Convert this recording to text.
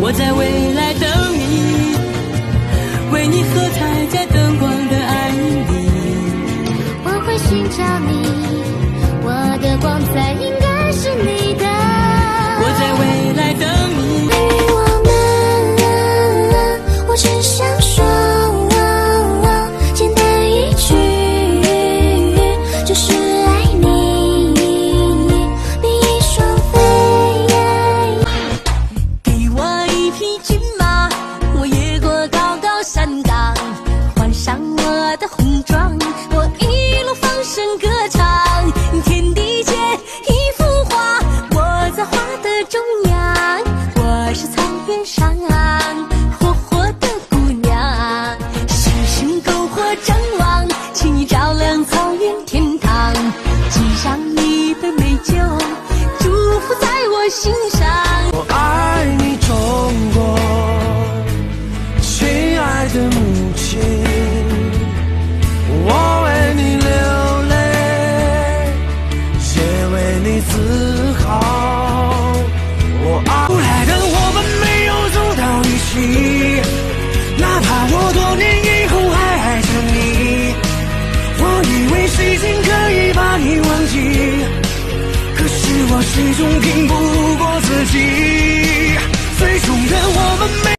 我在未来等你，为你喝彩在灯光的暗里。我会寻找你，我的光彩应该是你的。我在未来等你，对于我们，我只想说，简单一句，就是爱你，比翼双飞。给我一匹骏马，我越过高高山岗，换上我的红装，我一路放声歌唱，天地间一幅画，我在画的中央，我是草原上活活的姑娘，星星篝火张望，请你照亮草原天堂，沏上一杯美酒，祝福在我心上。我爱你中国，亲爱的母亲，我为你流泪，也为你自豪。我爱后来的我们没有走到一起，哪怕我多年以后还爱着你。我以为时间可以把你忘记，可是我始终拼不过自己。最终的我们没